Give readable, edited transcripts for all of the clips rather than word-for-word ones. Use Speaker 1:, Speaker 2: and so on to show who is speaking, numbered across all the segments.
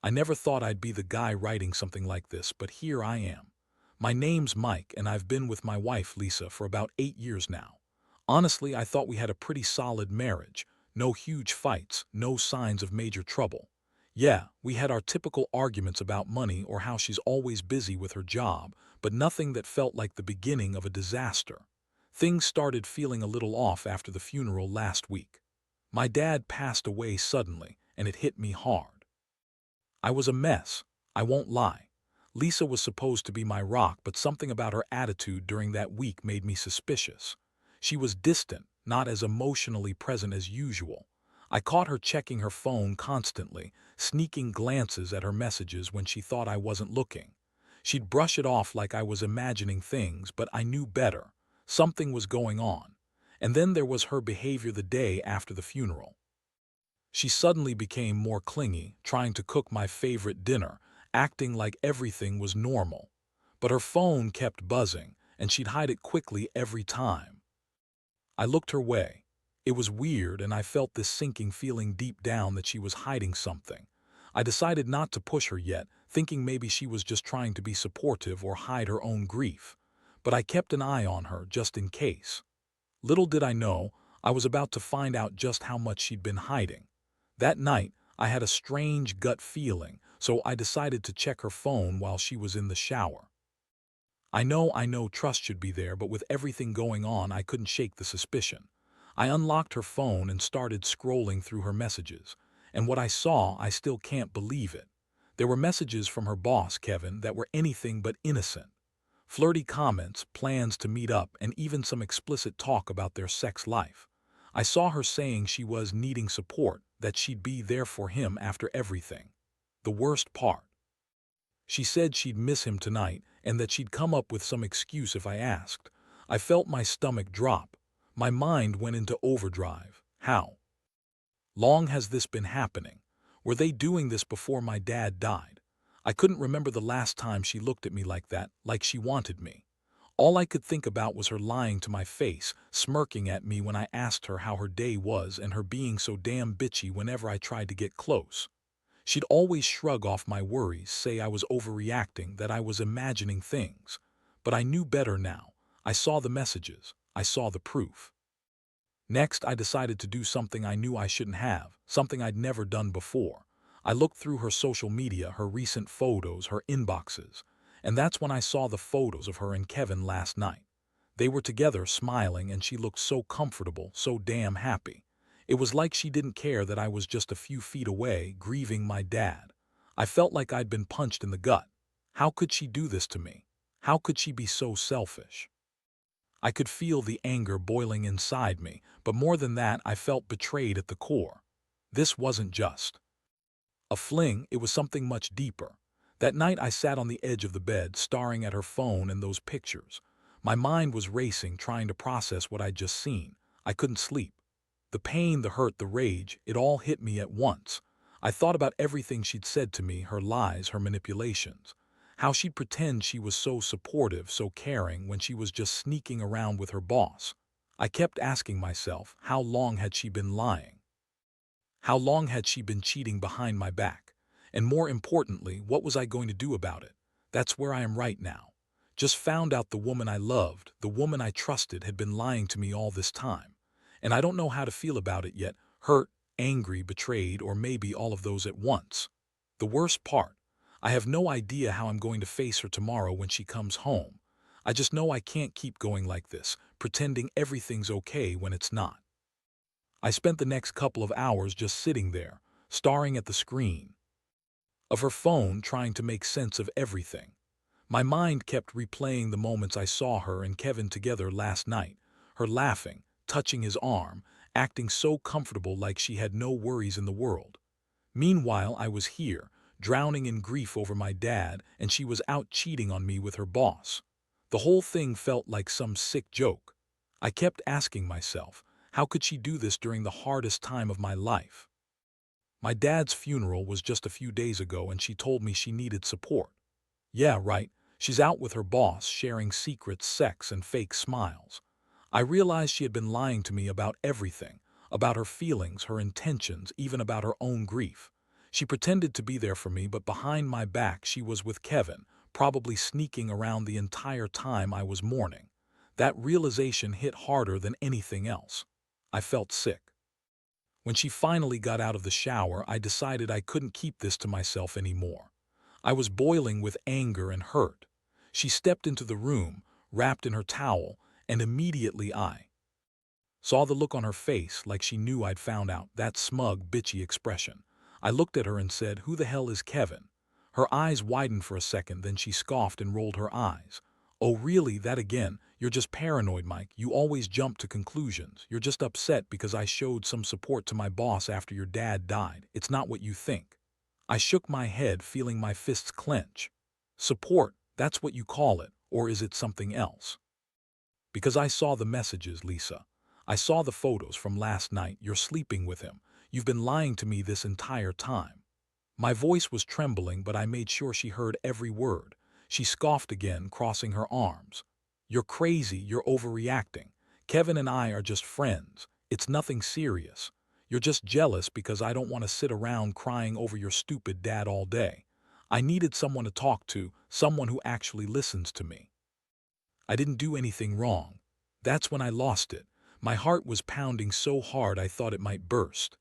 Speaker 1: I never thought I'd be the guy writing something like this, but here I am. My name's Mike, and I've been with my wife, Lisa, for about 8 years now. Honestly, I thought we had a pretty solid marriage. No huge fights, no signs of major trouble. Yeah, we had our typical arguments about money or how she's always busy with her job, but nothing that felt like the beginning of a disaster. Things started feeling a little off after the funeral last week. My dad passed away suddenly, and it hit me hard. I was a mess, I won't lie. Lisa was supposed to be my rock, but something about her attitude during that week made me suspicious. She was distant, not as emotionally present as usual. I caught her checking her phone constantly, sneaking glances at her messages when she thought I wasn't looking. She'd brush it off like I was imagining things, but I knew better. Something was going on. And then there was her behavior the day after the funeral. She suddenly became more clingy, trying to cook my favorite dinner, acting like everything was normal. But her phone kept buzzing, and she'd hide it quickly every time. I looked her way. It was weird, and I felt this sinking feeling deep down that she was hiding something. I decided not to push her yet, thinking maybe she was just trying to be supportive or hide her own grief. But I kept an eye on her just in case. Little did I know, I was about to find out just how much she'd been hiding. That night, I had a strange gut feeling, so I decided to check her phone while she was in the shower. I know trust should be there, but with everything going on, I couldn't shake the suspicion. I unlocked her phone and started scrolling through her messages, and what I saw, I still can't believe it. There were messages from her boss, Kevin, that were anything but innocent. Flirty comments, plans to meet up, and even some explicit talk about their sex life. I saw her saying she was needing support, that she'd be there for him after everything. The worst part. She said she'd miss him tonight and that she'd come up with some excuse if I asked. I felt my stomach drop. My mind went into overdrive. How long has this been happening? Were they doing this before my dad died? I couldn't remember the last time she looked at me like that, like she wanted me. All I could think about was her lying to my face, smirking at me when I asked her how her day was, and her being so damn bitchy whenever I tried to get close. She'd always shrug off my worries, say I was overreacting, that I was imagining things. But I knew better now. I saw the messages. I saw the proof. Next, I decided to do something I knew I shouldn't have, something I'd never done before. I looked through her social media, her recent photos, her inboxes. And that's when I saw the photos of her and Kevin last night. They were together, smiling, and she looked so comfortable, so damn happy. It was like she didn't care that I was just a few feet away, grieving my dad. I felt like I'd been punched in the gut. How could she do this to me? How could she be so selfish? I could feel the anger boiling inside me, but more than that, I felt betrayed at the core. This wasn't just a fling, it was something much deeper. That night I sat on the edge of the bed, staring at her phone and those pictures. My mind was racing, trying to process what I'd just seen. I couldn't sleep. The pain, the hurt, the rage, it all hit me at once. I thought about everything she'd said to me, her lies, her manipulations. How she'd pretend she was so supportive, so caring, when she was just sneaking around with her boss. I kept asking myself, how long had she been lying? How long had she been cheating behind my back? And more importantly, what was I going to do about it? That's where I am right now. Just found out the woman I loved, the woman I trusted, had been lying to me all this time. And I don't know how to feel about it yet, hurt, angry, betrayed, or maybe all of those at once. The worst part, I have no idea how I'm going to face her tomorrow when she comes home. I just know I can't keep going like this, pretending everything's okay when it's not. I spent the next couple of hours just sitting there, staring at the screen of her phone, trying to make sense of everything. My mind kept replaying the moments I saw her and Kevin together last night, her laughing, touching his arm, acting so comfortable like she had no worries in the world. Meanwhile, I was here, drowning in grief over my dad, and she was out cheating on me with her boss. The whole thing felt like some sick joke. I kept asking myself, how could she do this during the hardest time of my life? My dad's funeral was just a few days ago, and she told me she needed support. Yeah, right. She's out with her boss, sharing secrets, sex, and fake smiles. I realized she had been lying to me about everything, about her feelings, her intentions, even about her own grief. She pretended to be there for me, but behind my back she was with Kevin, probably sneaking around the entire time I was mourning. That realization hit harder than anything else. I felt sick. When she finally got out of the shower, I decided I couldn't keep this to myself anymore. I was boiling with anger and hurt. She stepped into the room, wrapped in her towel, and immediately I saw the look on her face, like she knew I'd found out, that smug, bitchy expression. I looked at her and said, "Who the hell is Kevin?" Her eyes widened for a second, then she scoffed and rolled her eyes. "Oh really, that again? You're just paranoid, Mike. You always jump to conclusions. You're just upset because I showed some support to my boss after your dad died. It's not what you think." I shook my head, feeling my fists clench. "Support, that's what you call it, or is it something else?" "Because I saw the messages, Lisa. I saw the photos from last night. You're sleeping with him. You've been lying to me this entire time." My voice was trembling, but I made sure she heard every word. She scoffed again, crossing her arms. "You're crazy. You're overreacting. Kevin and I are just friends. It's nothing serious. You're just jealous because I don't want to sit around crying over your stupid dad all day. I needed someone to talk to, someone who actually listens to me. I didn't do anything wrong." That's when I lost it. My heart was pounding so hard I thought it might burst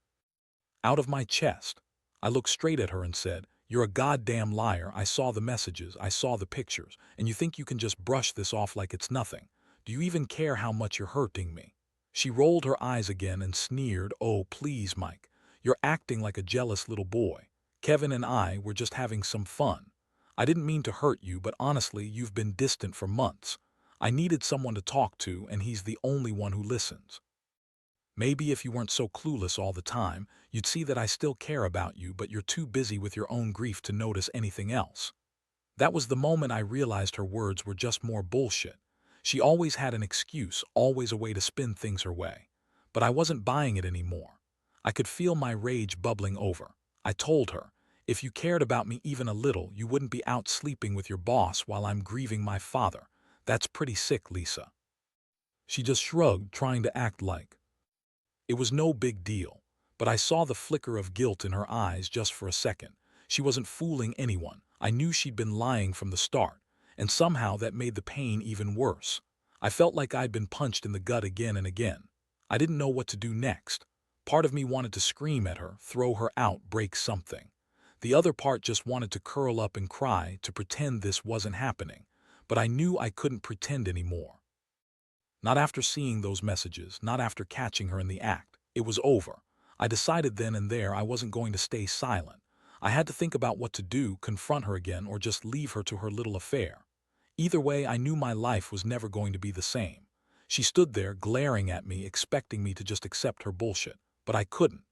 Speaker 1: out of my chest. I looked straight at her and said, "You're a goddamn liar. I saw the messages, I saw the pictures, and you think you can just brush this off like it's nothing. Do you even care how much you're hurting me?" She rolled her eyes again and sneered, "Oh, please, Mike. You're acting like a jealous little boy. Kevin and I were just having some fun. I didn't mean to hurt you, but honestly, you've been distant for months. I needed someone to talk to, and he's the only one who listens. Maybe if you weren't so clueless all the time, you'd see that I still care about you, but you're too busy with your own grief to notice anything else." That was the moment I realized her words were just more bullshit. She always had an excuse, always a way to spin things her way. But I wasn't buying it anymore. I could feel my rage bubbling over. I told her, "If you cared about me even a little, you wouldn't be out sleeping with your boss while I'm grieving my father. That's pretty sick, Lisa." She just shrugged, trying to act like it was no big deal, but I saw the flicker of guilt in her eyes just for a second. She wasn't fooling anyone. I knew she'd been lying from the start, and somehow that made the pain even worse. I felt like I'd been punched in the gut again and again. I didn't know what to do next. Part of me wanted to scream at her, throw her out, break something. The other part just wanted to curl up and cry, to pretend this wasn't happening. But I knew I couldn't pretend anymore. Not after seeing those messages, not after catching her in the act. It was over. I decided then and there I wasn't going to stay silent. I had to think about what to do, confront her again, or just leave her to her little affair. Either way, I knew my life was never going to be the same. She stood there, glaring at me, expecting me to just accept her bullshit. But I couldn't.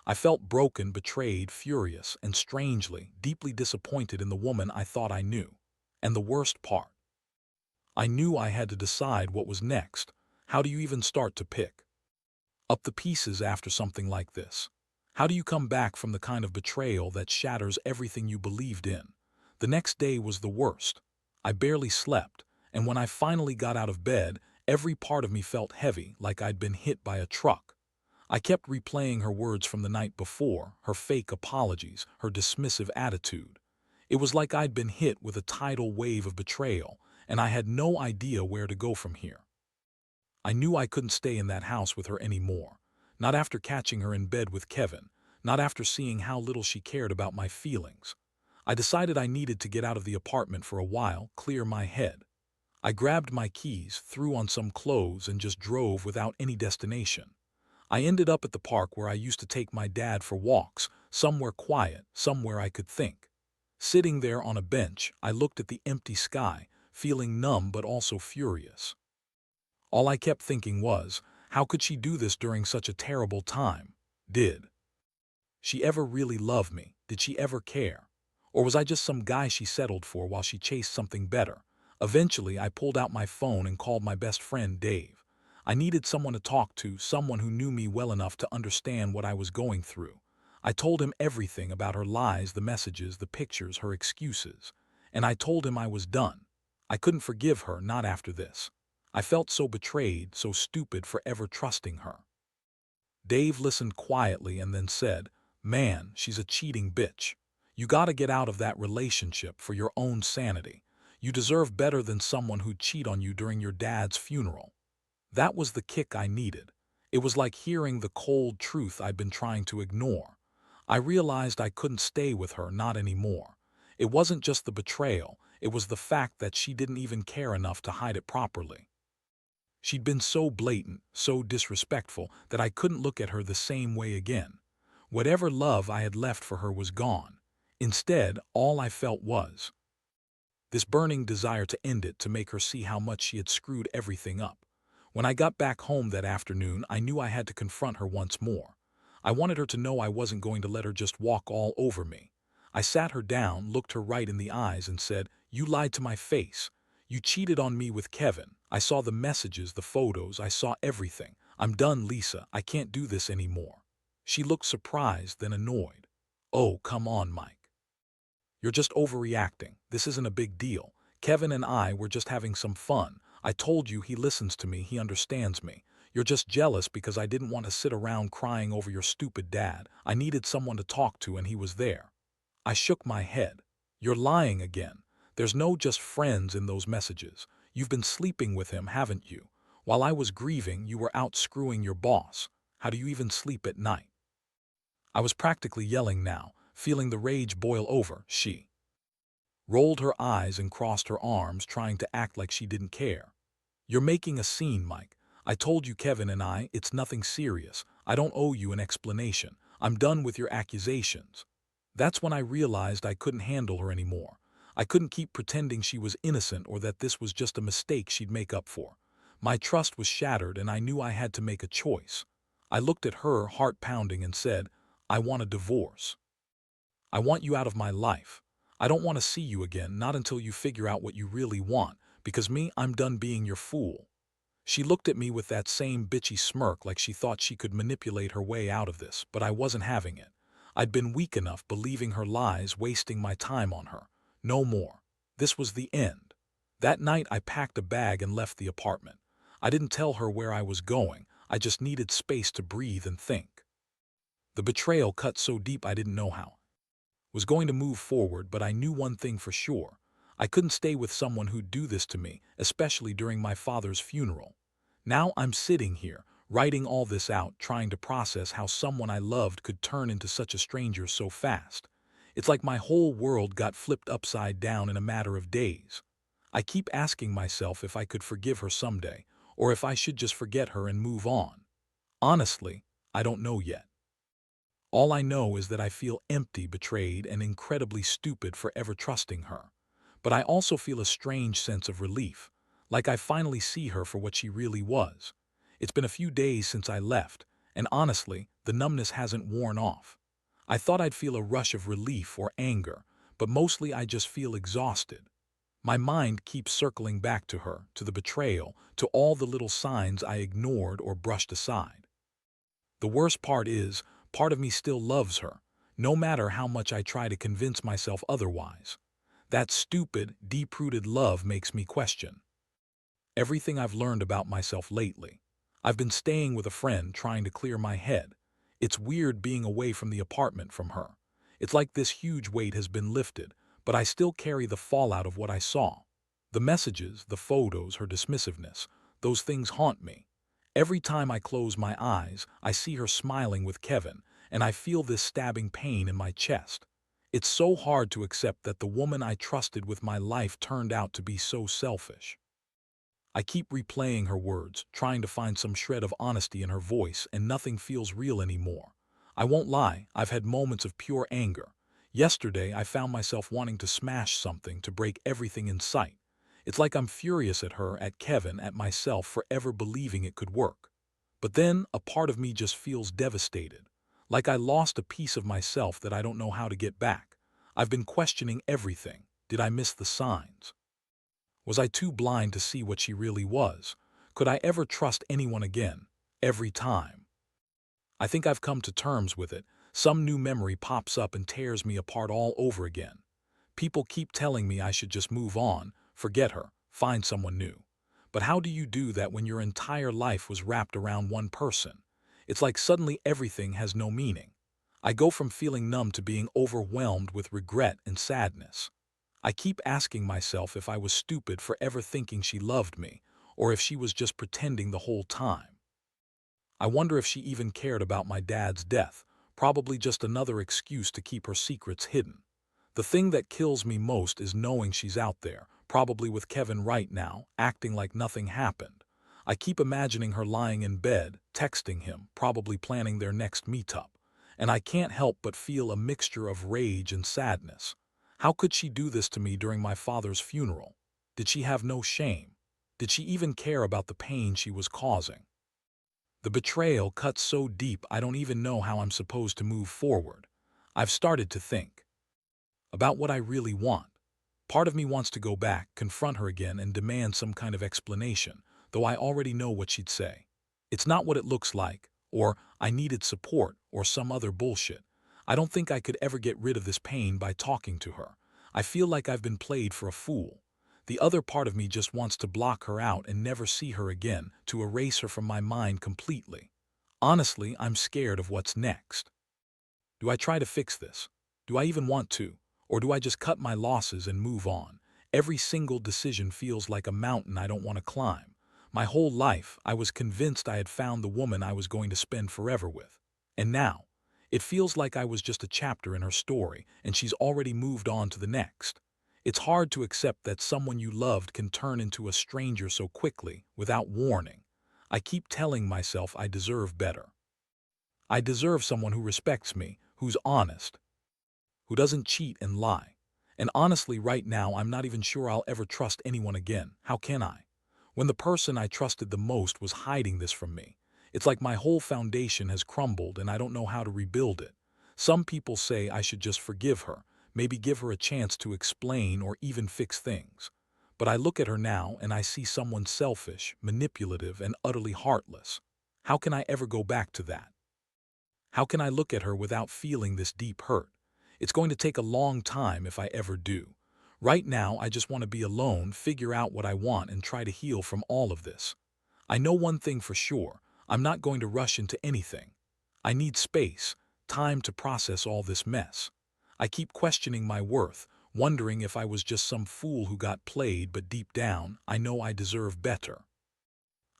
Speaker 1: I felt broken, betrayed, furious, and strangely, deeply disappointed in the woman I thought I knew. And the worst part, I knew I had to decide what was next. How do you even start to pick up the pieces after something like this? How do you come back from the kind of betrayal that shatters everything you believed in? The next day was the worst. I barely slept, and when I finally got out of bed, every part of me felt heavy, like I'd been hit by a truck. I kept replaying her words from the night before, her fake apologies, her dismissive attitude. It was like I'd been hit with a tidal wave of betrayal, and I had no idea where to go from here. I knew I couldn't stay in that house with her anymore. Not after catching her in bed with Kevin, not after seeing how little she cared about my feelings. I decided I needed to get out of the apartment for a while, clear my head. I grabbed my keys, threw on some clothes, and just drove without any destination. I ended up at the park where I used to take my dad for walks, somewhere quiet, somewhere I could think. Sitting there on a bench, I looked at the empty sky, feeling numb but also furious. All I kept thinking was, how could she do this during such a terrible time? Did she ever really love me? Did she ever care? Or was I just some guy she settled for while she chased something better? Eventually, I pulled out my phone and called my best friend, Dave. I needed someone to talk to, someone who knew me well enough to understand what I was going through. I told him everything about her lies, the messages, the pictures, her excuses. And I told him I was done. I couldn't forgive her, not after this. I felt so betrayed, so stupid for ever trusting her. Dave listened quietly and then said, Man, she's a cheating bitch. You gotta get out of that relationship for your own sanity. You deserve better than someone who'd cheat on you during your dad's funeral. That was the kick I needed. It was like hearing the cold truth I'd been trying to ignore. I realized I couldn't stay with her, not anymore. It wasn't just the betrayal, it was the fact that she didn't even care enough to hide it properly. She'd been so blatant, so disrespectful, that I couldn't look at her the same way again. Whatever love I had left for her was gone. Instead, all I felt was this burning desire to end it, to make her see how much she had screwed everything up. When I got back home that afternoon, I knew I had to confront her once more. I wanted her to know I wasn't going to let her just walk all over me. I sat her down, looked her right in the eyes, and said, "You lied to my face. You cheated on me with Kevin. I saw the messages, the photos, I saw everything. I'm done, Lisa. I can't do this anymore." She looked surprised, then annoyed. "Oh, come on, Mike. You're just overreacting. This isn't a big deal. Kevin and I were just having some fun. I told you he listens to me, he understands me. You're just jealous because I didn't want to sit around crying over your stupid dad. I needed someone to talk to and he was there." I shook my head. "You're lying again. There's no just friends in those messages. You've been sleeping with him, haven't you? While I was grieving, you were out screwing your boss. How do you even sleep at night?" I was practically yelling now, feeling the rage boil over. She rolled her eyes and crossed her arms, trying to act like she didn't care. "You're making a scene, Mike. I told you Kevin and I, it's nothing serious. I don't owe you an explanation. I'm done with your accusations." That's when I realized I couldn't handle her anymore. I couldn't keep pretending she was innocent or that this was just a mistake she'd make up for. My trust was shattered and I knew I had to make a choice. I looked at her, heart pounding, and said, "I want a divorce. I want you out of my life. I don't want to see you again, not until you figure out what you really want, because me, I'm done being your fool." She looked at me with that same bitchy smirk, like she thought she could manipulate her way out of this, but I wasn't having it. I'd been weak enough believing her lies, wasting my time on her. No more. This was the end. That night I packed a bag and left the apartment. I didn't tell her where I was going. I just needed space to breathe and think. The betrayal cut so deep I didn't know how was going to move forward, but I knew one thing for sure. I couldn't stay with someone who'd do this to me, especially during my father's funeral. Now I'm sitting here, writing all this out, trying to process how someone I loved could turn into such a stranger so fast. It's like my whole world got flipped upside down in a matter of days. I keep asking myself if I could forgive her someday, or if I should just forget her and move on. Honestly, I don't know yet. All I know is that I feel empty, betrayed, and incredibly stupid for ever trusting her. But I also feel a strange sense of relief, like I finally see her for what she really was. It's been a few days since I left, and honestly, the numbness hasn't worn off. I thought I'd feel a rush of relief or anger, but mostly I just feel exhausted. My mind keeps circling back to her, to the betrayal, to all the little signs I ignored or brushed aside. The worst part is, part of me still loves her, no matter how much I try to convince myself otherwise. That stupid, deep-rooted love makes me question everything I've learned about myself lately. I've been staying with a friend, trying to clear my head. It's weird being away from the apartment from her. It's like this huge weight has been lifted, but I still carry the fallout of what I saw. The messages, the photos, her dismissiveness, those things haunt me. Every time I close my eyes, I see her smiling with Kevin, and I feel this stabbing pain in my chest. It's so hard to accept that the woman I trusted with my life turned out to be so selfish. I keep replaying her words, trying to find some shred of honesty in her voice, and nothing feels real anymore. I won't lie, I've had moments of pure anger. Yesterday, I found myself wanting to smash something, to break everything in sight. It's like I'm furious at her, at Kevin, at myself for ever believing it could work. But then, a part of me just feels devastated. Like I lost a piece of myself that I don't know how to get back. I've been questioning everything. Did I miss the signs? Was I too blind to see what she really was? Could I ever trust anyone again? Every time. I think I've come to terms with it. Some new memory pops up and tears me apart all over again. People keep telling me I should just move on, forget her, find someone new. But how do you do that when your entire life was wrapped around one person? It's like suddenly everything has no meaning. I go from feeling numb to being overwhelmed with regret and sadness. I keep asking myself if I was stupid for ever thinking she loved me, or if she was just pretending the whole time. I wonder if she even cared about my dad's death, probably just another excuse to keep her secrets hidden. The thing that kills me most is knowing she's out there, probably with Kevin right now, acting like nothing happened. I keep imagining her lying in bed, texting him, probably planning their next meetup. And I can't help but feel a mixture of rage and sadness. How could she do this to me during my father's funeral? Did she have no shame? Did she even care about the pain she was causing? The betrayal cuts so deep I don't even know how I'm supposed to move forward. I've started to think about what I really want. Part of me wants to go back, confront her again, and demand some kind of explanation, though I already know what she'd say. It's not what it looks like, or I needed support, or some other bullshit. I don't think I could ever get rid of this pain by talking to her. I feel like I've been played for a fool. The other part of me just wants to block her out and never see her again, to erase her from my mind completely. Honestly, I'm scared of what's next. Do I try to fix this? Do I even want to? Or do I just cut my losses and move on? Every single decision feels like a mountain I don't want to climb. My whole life, I was convinced I had found the woman I was going to spend forever with. And now, it feels like I was just a chapter in her story, and she's already moved on to the next. It's hard to accept that someone you loved can turn into a stranger so quickly, without warning. I keep telling myself I deserve better. I deserve someone who respects me, who's honest, who doesn't cheat and lie. And honestly, right now, I'm not even sure I'll ever trust anyone again. How can I? When the person I trusted the most was hiding this from me. It's like my whole foundation has crumbled and I don't know how to rebuild it. Some people say I should just forgive her, maybe give her a chance to explain or even fix things. But I look at her now and I see someone selfish, manipulative, and utterly heartless. How can I ever go back to that? How can I look at her without feeling this deep hurt? It's going to take a long time if I ever do. Right now, I just want to be alone, figure out what I want, and try to heal from all of this. I know one thing for sure. I'm not going to rush into anything. I need space, time to process all this mess. I keep questioning my worth, wondering if I was just some fool who got played, but deep down, I know I deserve better.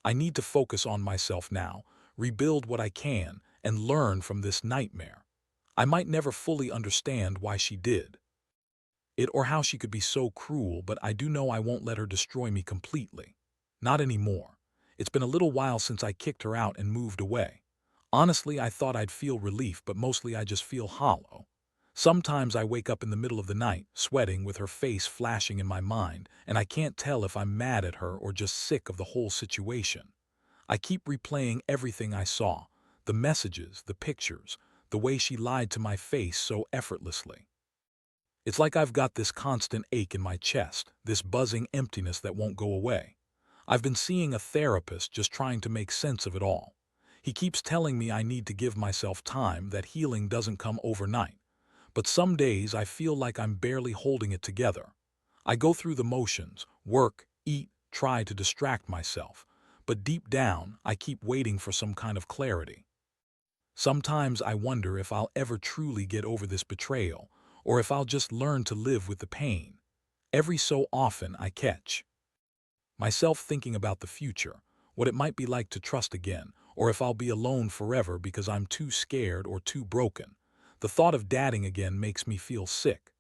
Speaker 1: I need to focus on myself now, rebuild what I can, and learn from this nightmare. I might never fully understand why she did it or how she could be so cruel, but I do know I won't let her destroy me completely. Not anymore. It's been a little while since I kicked her out and moved away. Honestly, I thought I'd feel relief, but mostly I just feel hollow. Sometimes I wake up in the middle of the night, sweating with her face flashing in my mind, and I can't tell if I'm mad at her or just sick of the whole situation. I keep replaying everything I saw, the messages, the pictures, the way she lied to my face so effortlessly. It's like I've got this constant ache in my chest, this buzzing emptiness that won't go away. I've been seeing a therapist just trying to make sense of it all. He keeps telling me I need to give myself time, that healing doesn't come overnight. But some days I feel like I'm barely holding it together. I go through the motions, work, eat, try to distract myself. But deep down, I keep waiting for some kind of clarity. Sometimes I wonder if I'll ever truly get over this betrayal, or if I'll just learn to live with the pain. Every so often I catch myself thinking about the future, what it might be like to trust again, or if I'll be alone forever because I'm too scared or too broken. The thought of dating again makes me feel sick.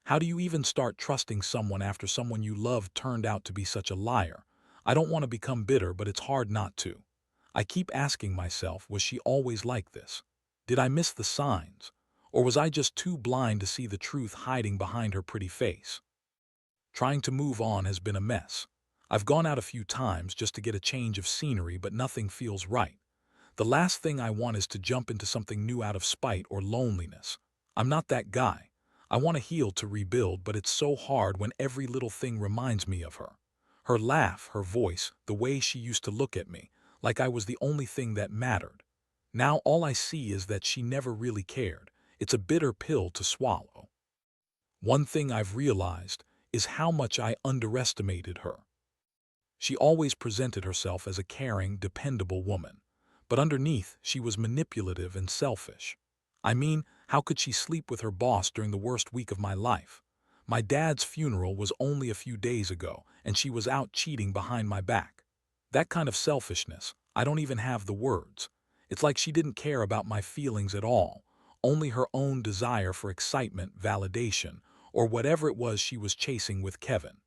Speaker 1: How do you even start trusting someone after someone you loved turned out to be such a liar? I don't want to become bitter, but it's hard not to. I keep asking myself, was she always like this? Did I miss the signs? Or was I just too blind to see the truth hiding behind her pretty face? Trying to move on has been a mess. I've gone out a few times just to get a change of scenery, but nothing feels right. The last thing I want is to jump into something new out of spite or loneliness. I'm not that guy. I want to heal to rebuild, but it's so hard when every little thing reminds me of her. Her laugh, her voice, the way she used to look at me, like I was the only thing that mattered. Now all I see is that she never really cared. It's a bitter pill to swallow. One thing I've realized is how much I underestimated her. She always presented herself as a caring, dependable woman. But underneath, she was manipulative and selfish. I mean, how could she sleep with her boss during the worst week of my life? My dad's funeral was only a few days ago, and she was out cheating behind my back. That kind of selfishness, I don't even have the words. It's like she didn't care about my feelings at all, only her own desire for excitement, validation, or whatever it was she was chasing with Kevin.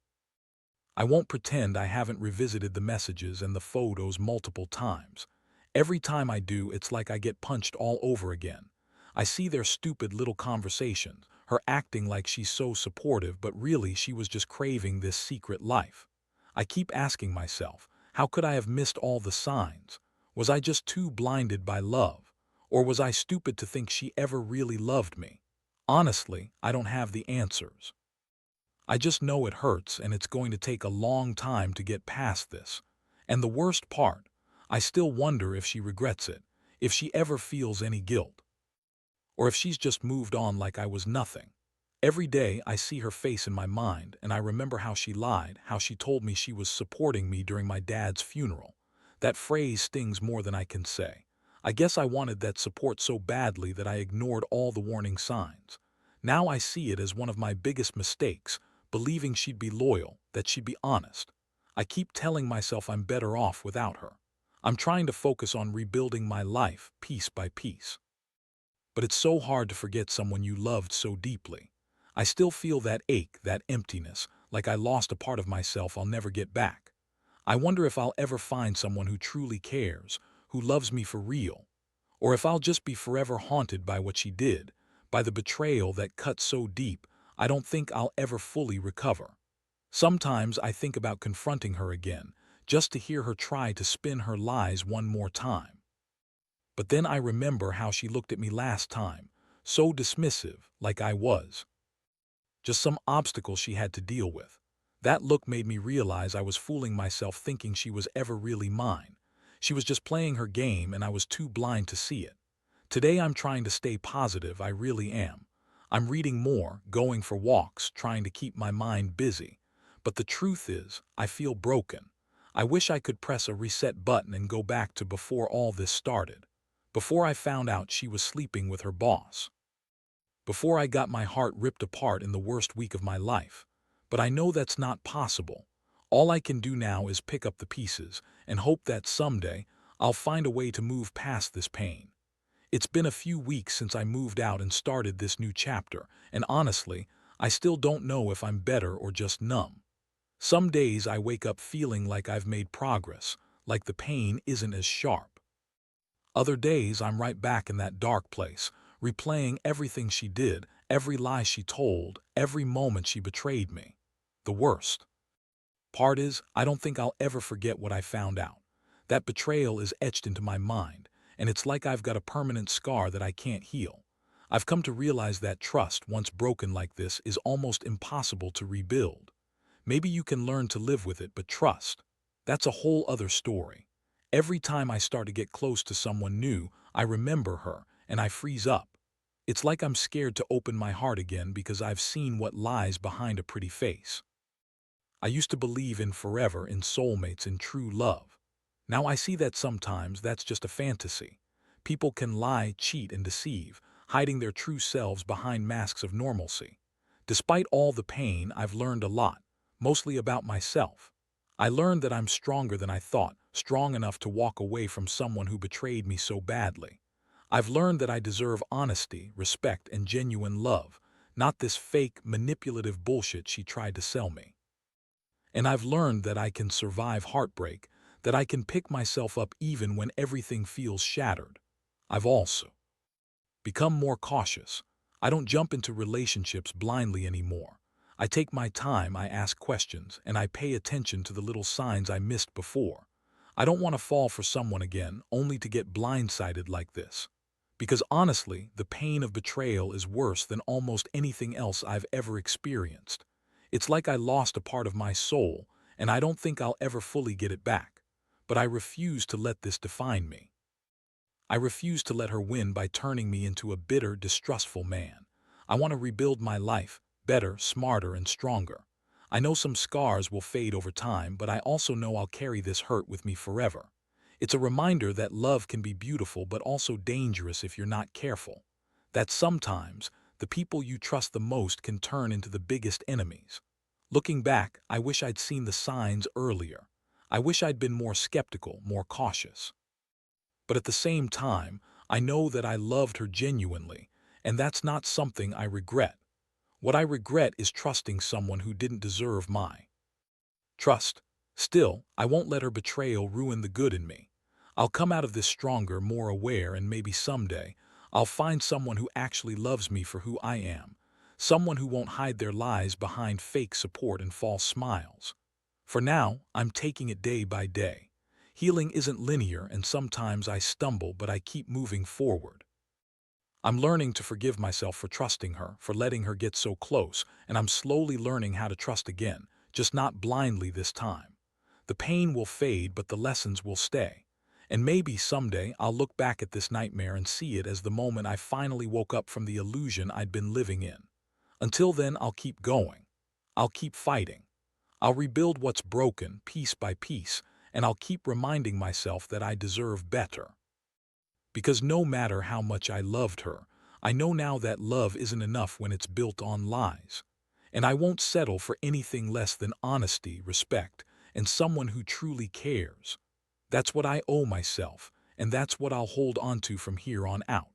Speaker 1: I won't pretend I haven't revisited the messages and the photos multiple times. Every time I do, it's like I get punched all over again. I see their stupid little conversations, her acting like she's so supportive, but really she was just craving this secret life. I keep asking myself, how could I have missed all the signs? Was I just too blinded by love? Or was I stupid to think she ever really loved me? Honestly, I don't have the answers. I just know it hurts and it's going to take a long time to get past this. And the worst part, I still wonder if she regrets it, if she ever feels any guilt, or if she's just moved on like I was nothing. Every day I see her face in my mind and I remember how she lied, how she told me she was supporting me during my dad's funeral. That phrase stings more than I can say. I guess I wanted that support so badly that I ignored all the warning signs. Now I see it as one of my biggest mistakes, believing she'd be loyal, that she'd be honest. I keep telling myself I'm better off without her. I'm trying to focus on rebuilding my life piece by piece. But it's so hard to forget someone you loved so deeply. I still feel that ache, that emptiness, like I lost a part of myself I'll never get back. I wonder if I'll ever find someone who truly cares, who loves me for real, or if I'll just be forever haunted by what she did, by the betrayal that cut so deep I don't think I'll ever fully recover. Sometimes I think about confronting her again, just to hear her try to spin her lies one more time. But then I remember how she looked at me last time, so dismissive, like I was just some obstacle she had to deal with. That look made me realize I was fooling myself thinking she was ever really mine. She was just playing her game and I was too blind to see it. Today I'm trying to stay positive, I really am. I'm reading more, going for walks, trying to keep my mind busy. But the truth is, I feel broken. I wish I could press a reset button and go back to before all this started. Before I found out she was sleeping with her boss. Before I got my heart ripped apart in the worst week of my life. But I know that's not possible. All I can do now is pick up the pieces and hope that someday I'll find a way to move past this pain. It's been a few weeks since I moved out and started this new chapter, and honestly, I still don't know if I'm better or just numb. Some days I wake up feeling like I've made progress, like the pain isn't as sharp. Other days I'm right back in that dark place, replaying everything she did, every lie she told, every moment she betrayed me. The worst part is, I don't think I'll ever forget what I found out. That betrayal is etched into my mind, and it's like I've got a permanent scar that I can't heal. I've come to realize that trust, once broken like this, is almost impossible to rebuild. Maybe you can learn to live with it, but trust, that's a whole other story. Every time I start to get close to someone new, I remember her, and I freeze up. It's like I'm scared to open my heart again because I've seen what lies behind a pretty face. I used to believe in forever, in soulmates, in true love. Now I see that sometimes that's just a fantasy. People can lie, cheat, and deceive, hiding their true selves behind masks of normalcy. Despite all the pain, I've learned a lot, mostly about myself. I learned that I'm stronger than I thought, strong enough to walk away from someone who betrayed me so badly. I've learned that I deserve honesty, respect, and genuine love, not this fake, manipulative bullshit she tried to sell me. And I've learned that I can survive heartbreak, that I can pick myself up even when everything feels shattered. I've also become more cautious. I don't jump into relationships blindly anymore. I take my time, I ask questions, and I pay attention to the little signs I missed before. I don't want to fall for someone again, only to get blindsided like this. Because honestly, the pain of betrayal is worse than almost anything else I've ever experienced. It's like I lost a part of my soul, and I don't think I'll ever fully get it back. But I refuse to let this define me. I refuse to let her win by turning me into a bitter, distrustful man. I want to rebuild my life, better, smarter, and stronger. I know some scars will fade over time, but I also know I'll carry this hurt with me forever. It's a reminder that love can be beautiful but also dangerous if you're not careful. that sometimes the people you trust the most can turn into the biggest enemies. Looking back, I wish I'd seen the signs earlier. I wish I'd been more skeptical, more cautious. But at the same time, I know that I loved her genuinely, and that's not something I regret. What I regret is trusting someone who didn't deserve my trust. Still, I won't let her betrayal ruin the good in me. I'll come out of this stronger, more aware, and maybe someday I'll find someone who actually loves me for who I am. Someone who won't hide their lies behind fake support and false smiles. For now, I'm taking it day by day. Healing isn't linear, and sometimes I stumble, but I keep moving forward. I'm learning to forgive myself for trusting her, for letting her get so close, and I'm slowly learning how to trust again, just not blindly this time. The pain will fade, but the lessons will stay. And maybe someday I'll look back at this nightmare and see it as the moment I finally woke up from the illusion I'd been living in. Until then, I'll keep going. I'll keep fighting. I'll rebuild what's broken, piece by piece, and I'll keep reminding myself that I deserve better. Because no matter how much I loved her, I know now that love isn't enough when it's built on lies. And I won't settle for anything less than honesty, respect, and someone who truly cares. That's what I owe myself, and that's what I'll hold on to from here on out.